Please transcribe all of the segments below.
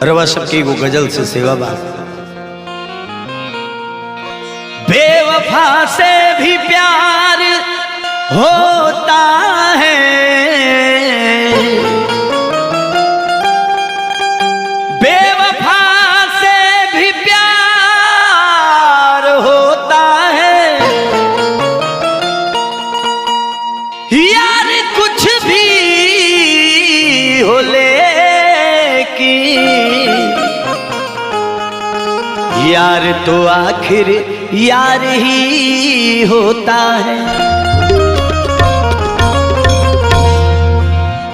रवा सबकी वो गजल से सेवा बा। बेवफा से भी प्यार होता है, बेवफा से भी प्यार होता है, यार कुछ भी हो लेकिन यार तो आखिर यार ही होता है।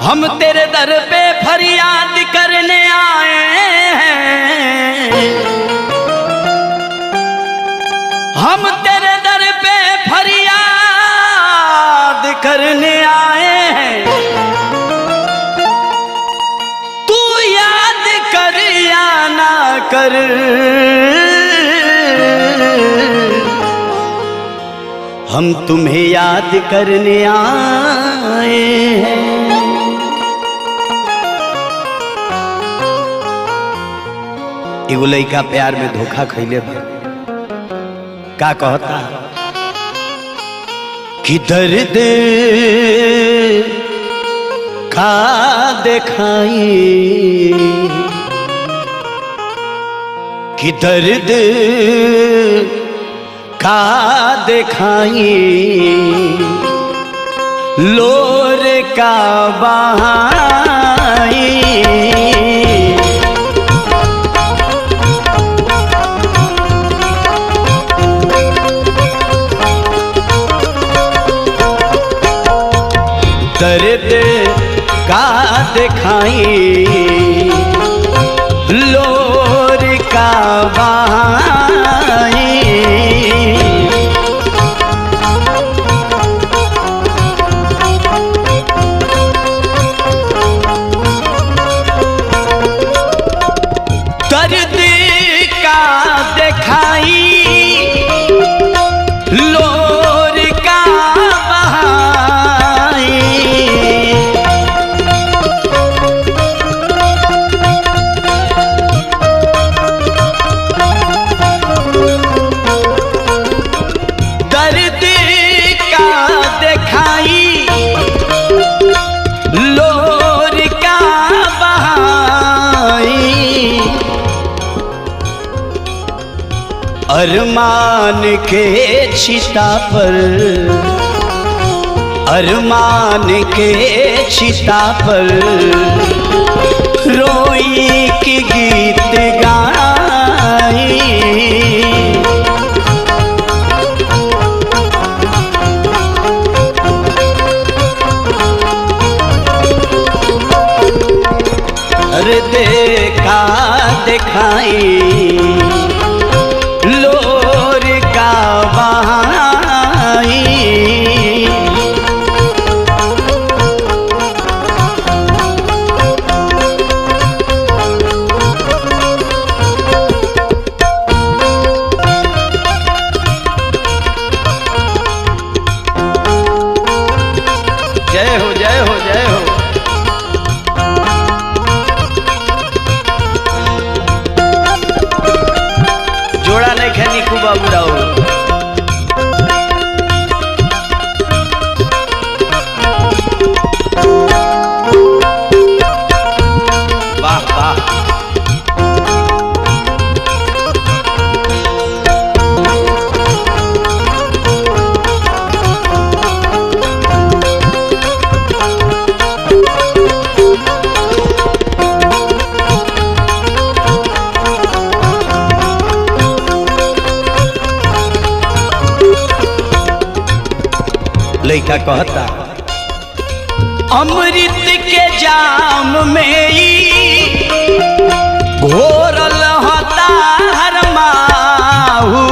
हम तेरे दर पे फरियाद करने आए हैं, हम तेरे दर पे फरियाद करने आए हैं। तू याद कर या ना कर, हम तुम्हें याद करने आए हैं। एगो लइका प्यार में धोखा खैले बा, का कहता कि दर्द का दिखाई, कि दर्द का दिखाई, लोर का बहाई। दर्द का दिखाई, लोर का बहाई। दर्द का दिखाई, लोर का बहाई। दर्द का दिखाई, लोर का बहाई। अरमान के चिता पर, अरमान के चिता पर रोई की गीत गाई। दर्द का दिखाई, लोर का बहाई। जय हो जय हो जय हो। जोड़ा नहीं खेनी खूब बुराओ। वाह वाह। लइका कहता अमृत के जाम में ही घोरल होता हर माहू।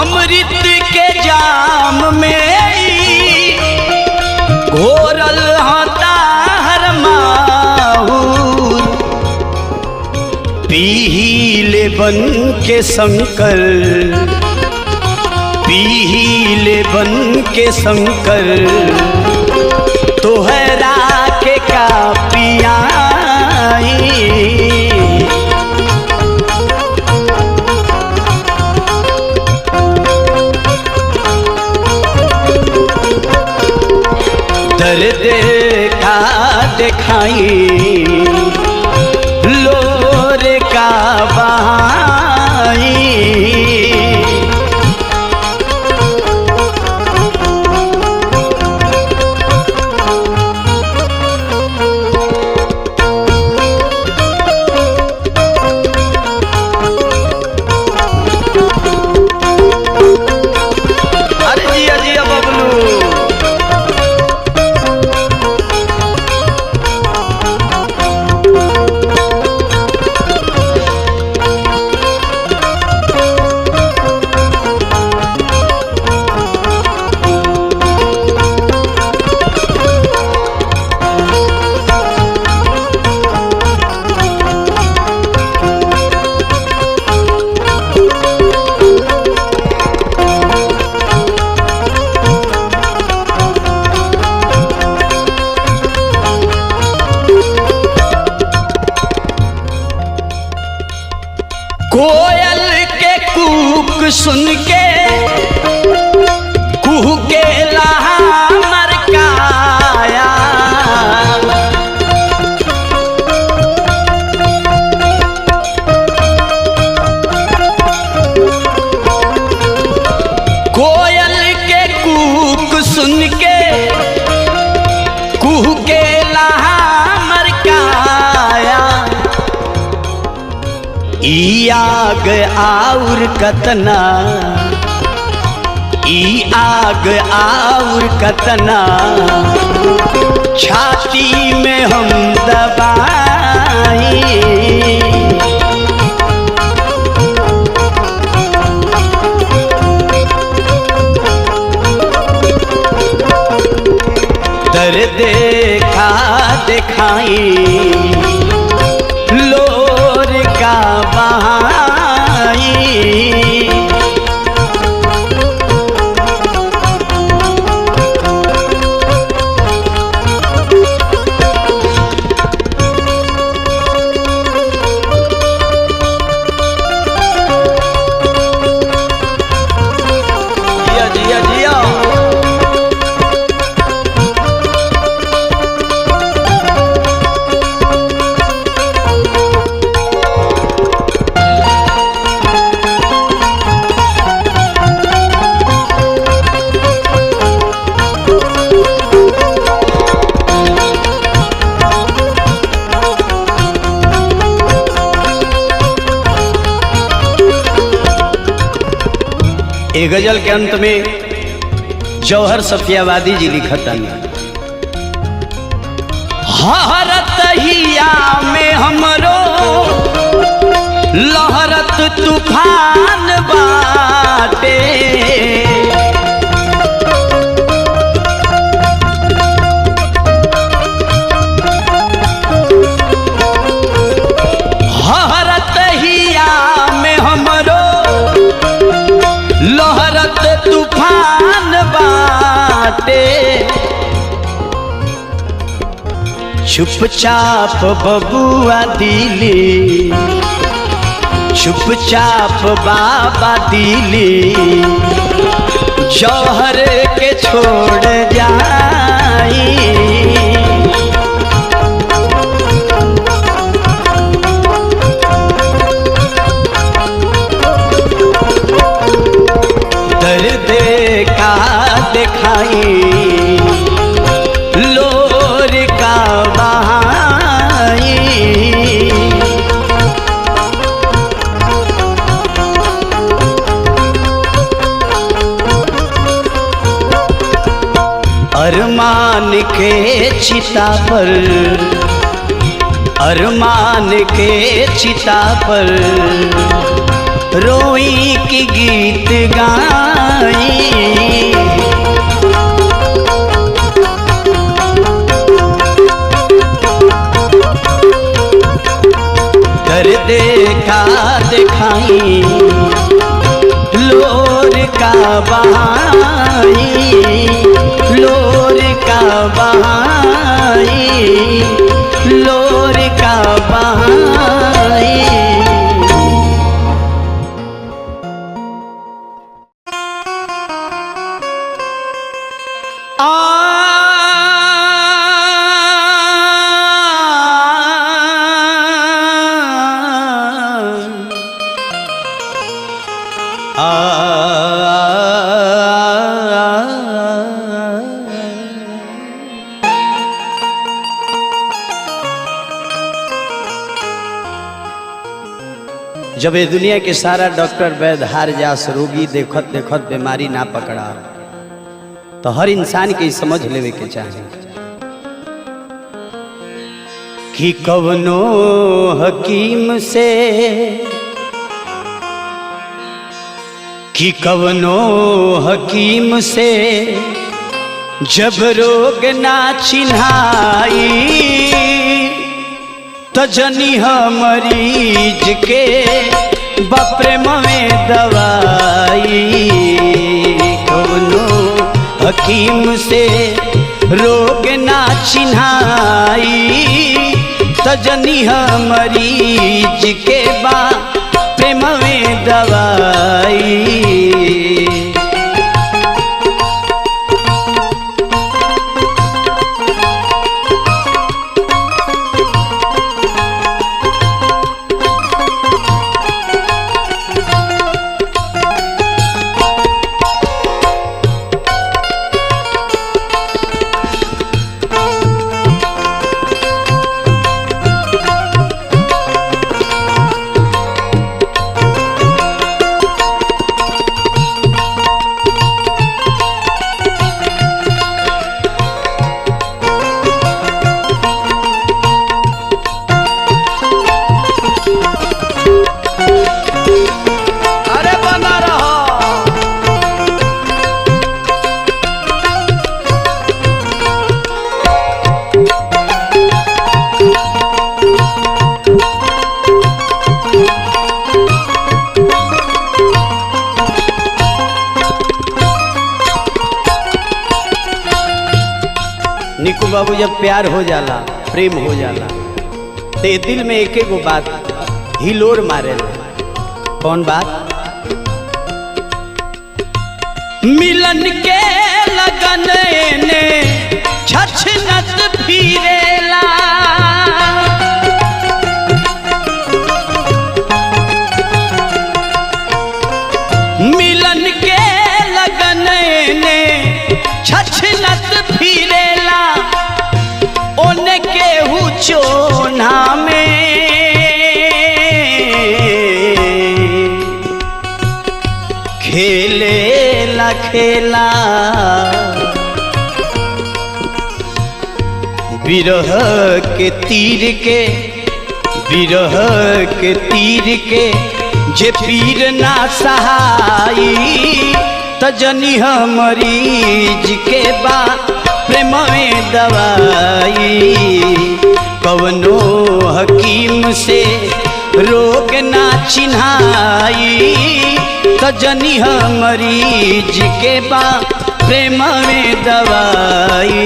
अमृत के जाम में ही घोरल होता हर माहू। पीले बन के शंकर, पीले बन के शंकर तोहरा के का पियाई। दर्द का दिखाई लोर का बहाई। अरे जिया जिया बबलू। कोयल के कूक सुन के कुहू के लहा मरकाया। कोयल के कूक सुन के कुहू के लहा मरकाया। ई आग आउर कतना, ई आग आउर कतना छाती में हम दबाई। दर्द का दिखाई लोर का बहाई। जिया जिया जिया। एक गजल के अंत में जौहर सफियाबादी जी लिखता है, हरत हिया में हमरो लहरत तूफान बाटे। हरत हिया में हमरो लहरत तूफान बाटे। चुपचाप बबुआ दिली, चुपचाप बाबा दिली जौहर के छोड़ जाई। दर्द का दिखाई लोर का बहाई। अरमान के चिता पर, अरमान के चिता पर रोई की गीत गाई। दर्द का दिखाई लोर का बहाई, लोर का बहाई, लोर का बहाई। जब ये दुनिया के सारा डॉक्टर वैद्य हार जास, रोगी देखत देखत बीमारी ना पकड़ा, तो हर इंसान के समझ लेवे के चाहिए कि कवनो हकीम से, कि कवनो हकीम से जब रोग ना चिन्हाई, तजनी मरीज के बप्रेम में दवाई। कवनो हकीम से रोग ना चिन्हाई, तजनी मरीज के बप्रेम में दवाई। निकू बाबू जब प्यार हो जाला, प्रेम हो जाला, तो दिल में एक एक बात हिलोर मारे। कौन बात? मिलन के लगन ने छछनत फिरेला, मिलन के लगन ने छछनत फिरेला, ओने केहू चोना में खेले ला खेला, विरह के तीर के, विरह के तीर के जे पीर ना सहाई, तजनी मरीज के बा प्रेम में दवाई। कवनो हकीम से रोग ना चिन्हाई, तजनी मरीज के बा प्रेम में दवाई।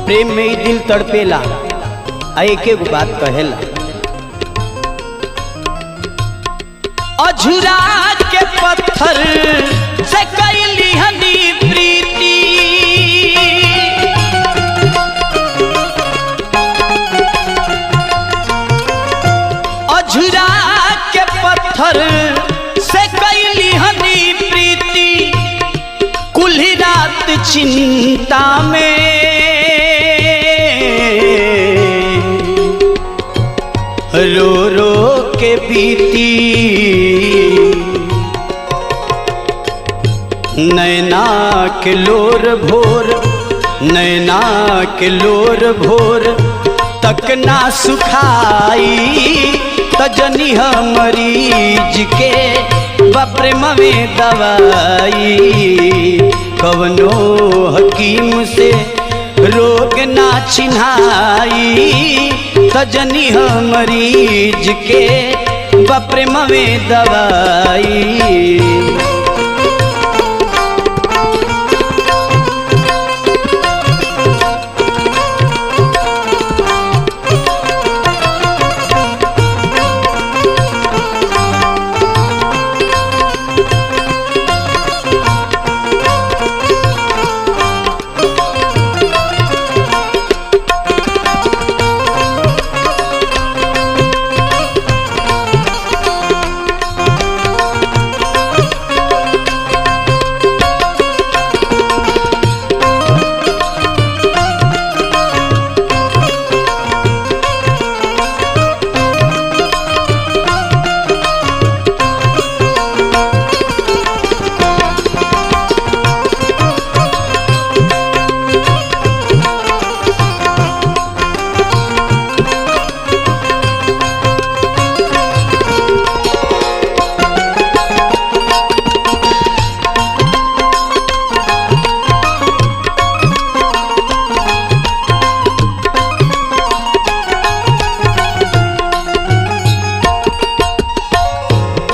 प्रेम में ही दिल तड़पेला, एक एक बात कहेला, अझुरा के पत्थर पत्थर से कैली हनी प्रीति, अझुरा के पत्थर से कैली हनी प्रीति, कुल्ही रात चिंता में रो रो के बीती, नैना के लोर भोर, नैना के लोर भोर तक ना सुखाई, तजनी मरीज के बप्रेम में दवाई, कवनो हकीम से रोग ना चिन्हाई, तजनी मरीज के बप्रेम में दवाई।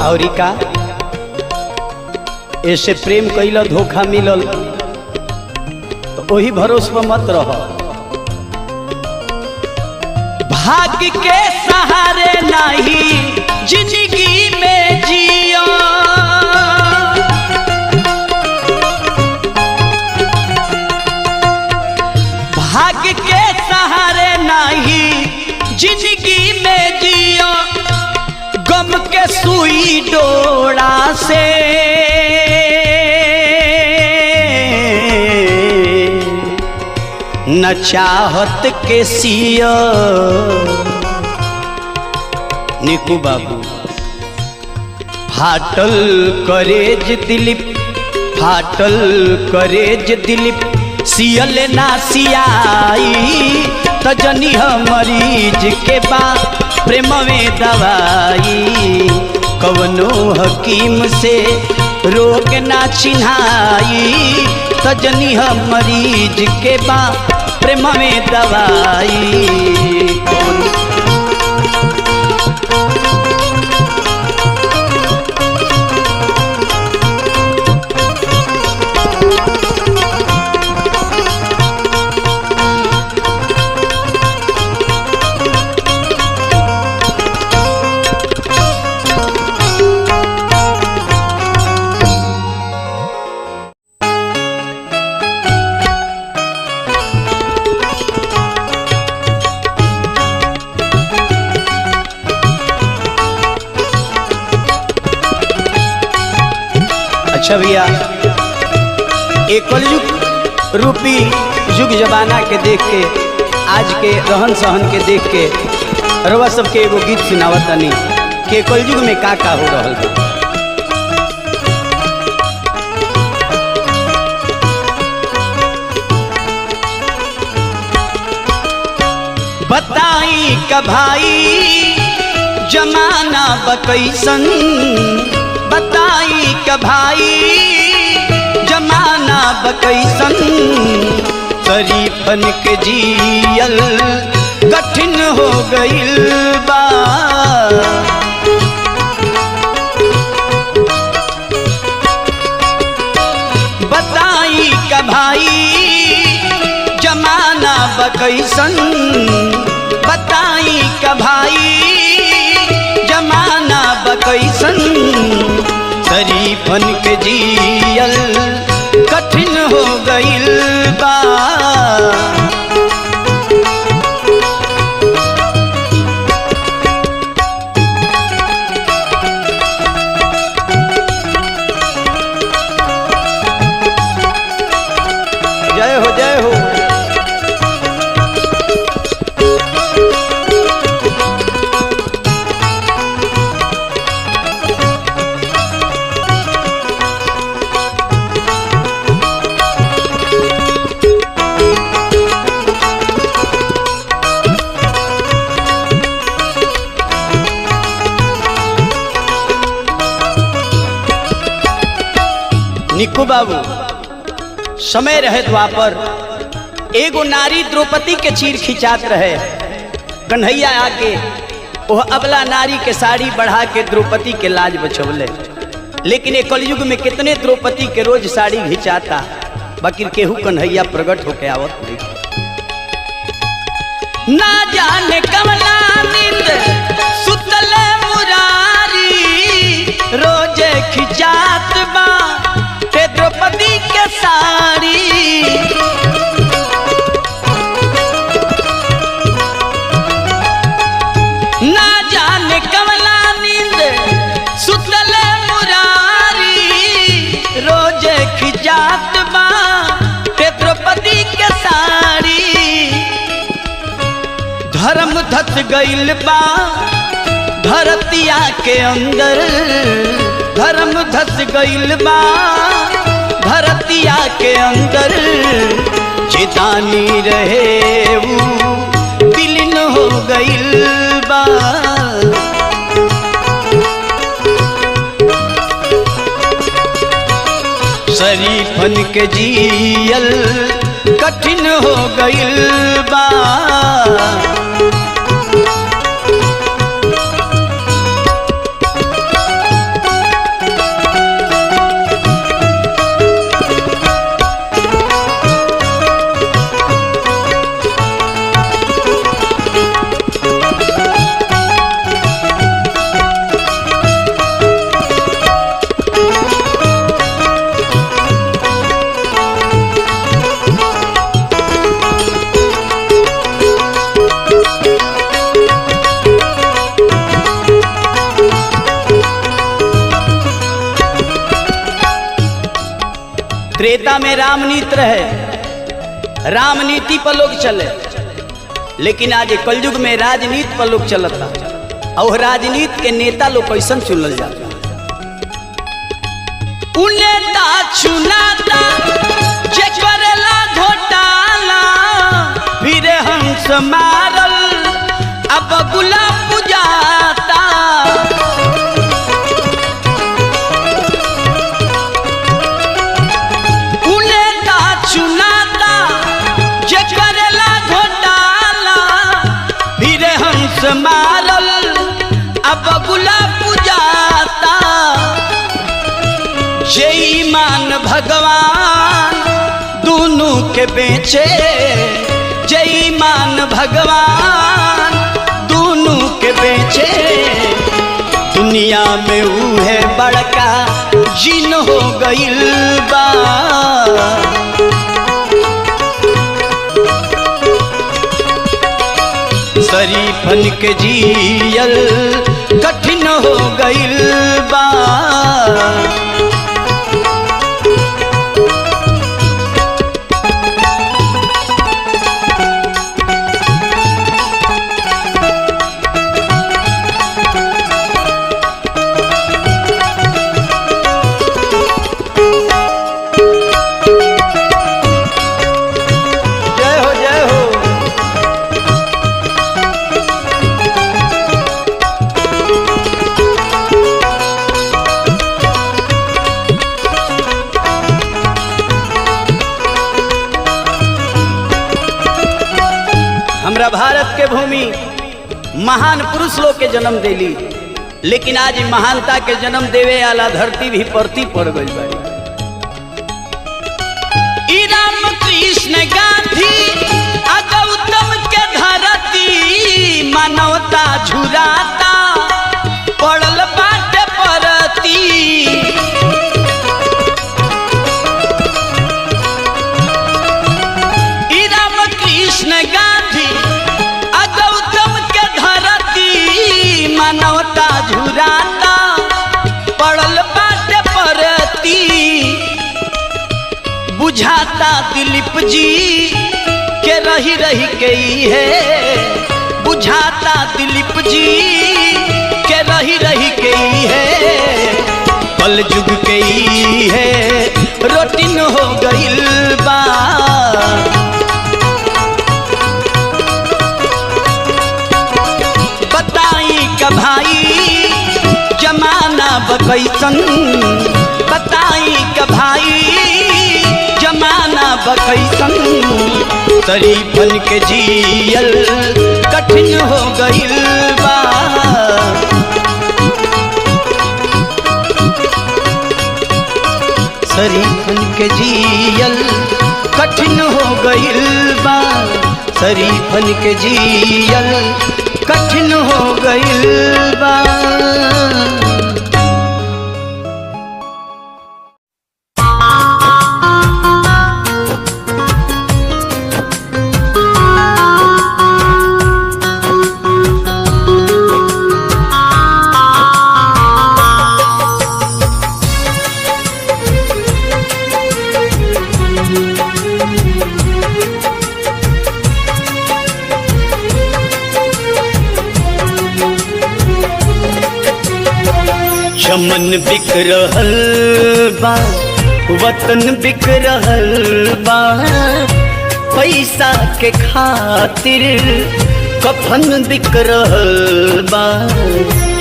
औरी का ऐसे प्रेम कैल धोखा मिलल तो वही भरोसे पर मत रह, भाग्य के सहारे नहीं जिंदगी में जियो, भाग्य के सहारे नहीं जिंदगी में जियो, गम के सुई डोरा से न चाहत के सिया। निकू बाबू फाटल करेज दिलीप, फाटल करेज दिलीप, सियल ना सियाई, तजनी मरीज के बा प्रेम में दवाई, कवनो हकीम से रोग ना चिन्हाई, तजनी मरीज के बा प्रेम में दवाई। अच्छा भैया, एक कलयुग रूपी युग जमाना के देख के, आज के रहन सहन के देख के रउआ सबके एगो गीत सुनावतानी कि कलयुग में का हो रहल बा। बताई का भाई जमाना बकैसन, बताई का भाई जमाना बकैसन, शरीफन के जियल कठिन हो गइल बा। बताई का भाई जमाना बकैसन, बताई का भाई जमाना बकैसन, शरीफन के जियल कठिन हो गइल बा। जय हो जय हो। निक्कू बाबू, समय रहे द्वापर, एगो नारी द्रौपदी के चीर खिंचात रहे। कन्हैया आके वह अबला नारी के साड़ी बढ़ा के द्रौपदी के लाज बचौले। लेकिन एक कलयुग में कितने द्रौपदी के रोज साड़ी घिंचाता, बाकी केहू कन्हैया प्रकट होके आवत नहीं। ना जाने कमला नींद सुतल मुरारी, रोजे खिंचात बा द्रौपदी के साड़ी। ना जाने कमला नींद सुतल मुरारी, रोजे खिंचात बा द्रौपदी के साड़ी। धर्म धस गइल बा धरतिया के अंदर, धर्म धस गइल बा धरतिया के अंदर। चेतानी रहे वो विलीन हो गइल बा। शरीफन के जियल कठिन हो गइल बा। त्रेता में रामनीति रहे, रामनीति पर लोग चले। लेकिन आज कलयुग में राजनीति पर लोग चलता। और राजनीति के नेता लोग कैसन चुनल जाता। नेता चुनाता जे करेला घोटाला, फिर हंस मारल अब गुलाब पुजाता। मारल अब गुलाब पुजाता। जय मान भगवान दोनों के बेचे, जय मान भगवान दोनों के बेचे। दुनिया में ऊ है बड़का जिन हो गइल बा। शरीफन के जियल कठिन हो गइल बा। हमरा भारत के भूमि महान पुरुष लोग के जन्म देली, लेकिन आज महानता के जन्म देवे वाला धरती भी परती पड़ गई बाड़ी। राम कृष्ण गांधी गौतम के धरती, मानवता झुराता पड़ल बाटे परती। बुझाता दिलीप जी के रही रही गई है, बुझाता दिलीप जी के रही रही गई है, कल जुग गई है रोटिन हो गइल बा। बताई का भाई जमाना बकैसन, बताई का भाई जमाना बकैसन, शरीफन के जियल कठिन हो गइल बा। शरीफन के जियल कठिन हो गइल बा, शरीफन के जियल कठिन हो गइल बा। चमन बिक रहल बा, वतन बिक रहल बा, पैसा के खातिर कफन बिक रहल बा।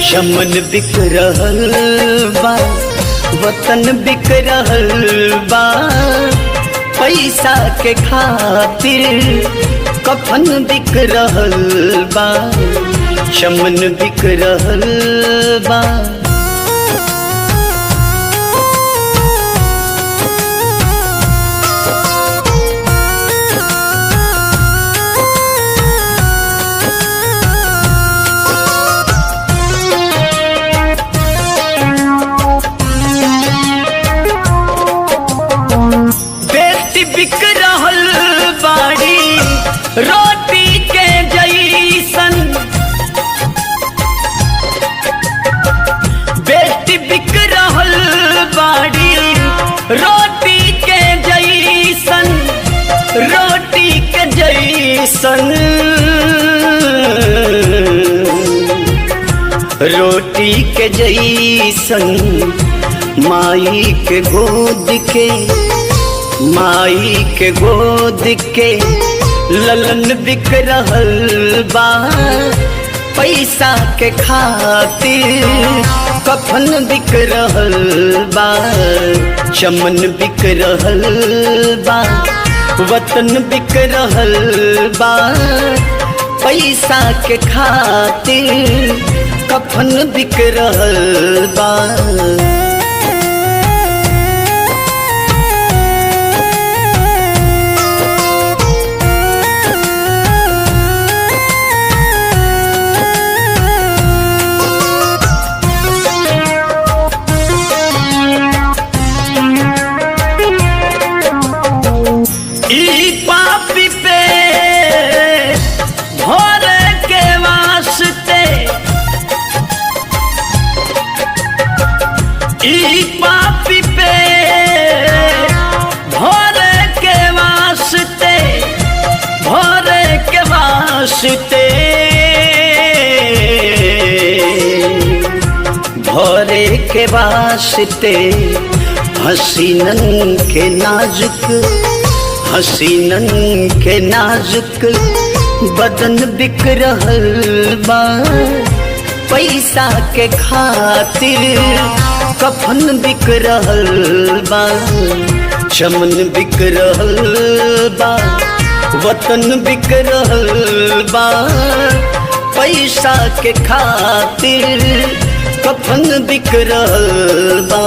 चमन बिक रहल बा, वतन बिक रहल बा, पैसा के खातिर कफन बिक रहल बा। चमन बिक रहल बा। रोटी के जैसन बेटी बिक रहल बाड़ी, रोटी के जैसन, रोटी के जैसन, रोटी के जैसन, माई के गोद के, माई के गोद के ललन बिक रहल बा। पैसा के खातिर कफन बिक रहल बा। चमन बिक रहल बा, वतन बिक रहल बा, पैसा के खातिर कफन बिक रहल बा। पापी पे भोरे के वास्ते, भोरे के वास्ते, भोरे के वास्ते, हसीनन के नाजुक, हसीनन के नाजुक बदन बिक रहल बा। पैसा के खातिर कफन बिक रहल बा। चमन बिक रहल बा, वतन बिक रहल बा, पैसा के खातिर कफन बिक रहल बा।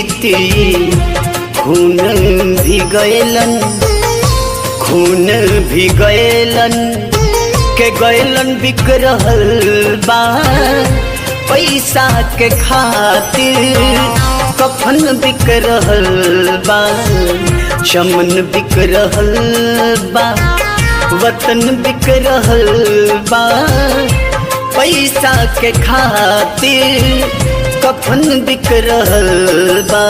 प्रीति खून भी गएलन, खून भी गएलन के गएलन बिक रहल बा पैसा के खातिर। कफन बिक रहल बा, चमन बिक रहल बा, वतन बिक रहल बा पैसा के खातिर। कफन बिक रहल बा।